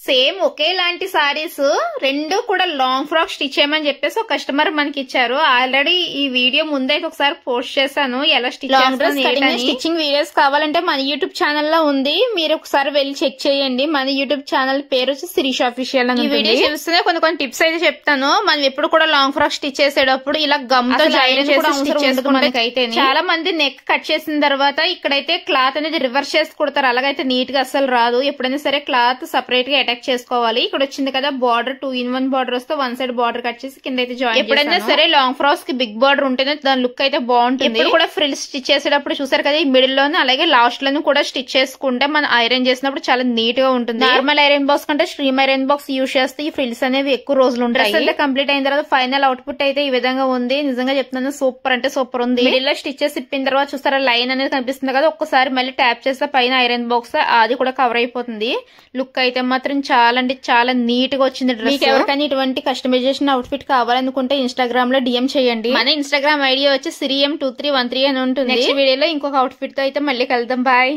Same ఒకేలాంటి సారీస్ రెండు కూడా లాంగ్ ఫ్రాక్ స్టిచ్ చేయమని చెప్పేసి ఒక కస్టమర్ మనకి ఇచ్చారు. ఆల్రెడీ ఈ వీడియో ముందైతే ఒకసారి పోస్ట్ చేశాను ఎలా స్టిచ్చింగ్ వీడియోస్ కావాలంటే మన యూట్యూబ్ ఛానల్ లో ఉంది, మీరు ఒకసారి వెళ్ళి చెక్ చేయండి. మన యూట్యూబ్ ఛానల్ పేరు వచ్చి శిరీష్ ఆఫీషియల్ అని. ఈ వీడియో చూస్తూనే కొన్ని టిప్స్ అయితే చెప్తాను. మనం ఎప్పుడు కూడా లాంగ్ ఫ్రాక్ స్టిచ్ చేసేటప్పుడు ఇలా గమ్ తో జాయిన్ చేసి చాలా మంది నెక్ కట్ చేసిన తర్వాత ఇక్కడైతే క్లాత్ అనేది రివర్స్ చేసి కుడతారు, అలాగైతే నీట్ గా అస్సలు రాదు. ఎప్పుడైనా సరే క్లాత్ సెపరేట్ గా అటాచ్ చేసుకోవాలి. ఇక్కడ వచ్చింది కదా బార్డర్ 2-in-1 బార్డర్ వస్తే వన్ సైడ్ బార్డర్ కట్ చేసి కింద అయితే జాయిన్. ఎప్పుడైనా సరే లాంగ్ ఫ్రాక్స్ కి బిగ్ బార్డర్ ఉంటేనే దాని లుక్ అయితే బాగుంటుంది. ఇప్పుడు కూడా ఫ్రిల్స్ స్టిచ్ చేసేటప్పుడు చూసారు కదా, ఈ మిడిల్ లోనే అలాగే లాస్ట్ లోను కూడా స్టిచ్ చేసుకుంటే మనం ఐరన్ చేసినప్పుడు చాలా నీట్ గా ఉంటుంది. నార్మల్ ఐరన్ బాక్స్ కంటే స్ట్రీమ్ ఐరన్ బాక్స్ యూజ్ చేస్తే ఈ ఫ్రిల్స్ అనేవి ఎక్కువ రోజులు ఉంటాయి. కంప్లీట్ అయిన తర్వాత ఫైనల్ అవుట్పుట్ అయితే ఈ విధంగా ఉంది. నిజంగా చెప్తున్నాను, సూపర్ అంటే సూపర్ ఉంది. మిడిల్ లో స్టిచెస్ ఇప్పిన తర్వాత చూస్తారా లైన్ అనేది కనిపిస్తుంది కదా, ఒక్కసారి మళ్ళీ ట్యాప్ చేస్తే పైన ఐరన్ బాక్స్ అది కూడా కవర్ అయిపోతుంది. లుక్ అయితే మాత్రం చాలా అంటే చాలా నీట్ గా వచ్చింది డ్రెస్. మీకు ఎవరికైనా ఇటువంటి కస్టమైజేషన్ అవుట్ఫిట్ కావాలనుకుంటే ఇన్స్టాగ్రామ్ లో డిఎం చేయండి. మన ఇన్స్టాగ్రామ్ ఐడియా వచ్చి SiriM2313 అని ఉంటుంది. నెక్స్ట్ వీడియోలో ఇంకొక అవుట్ఫిట్ తో అయితే మళ్ళీ కలుద్దాం. బాయ్.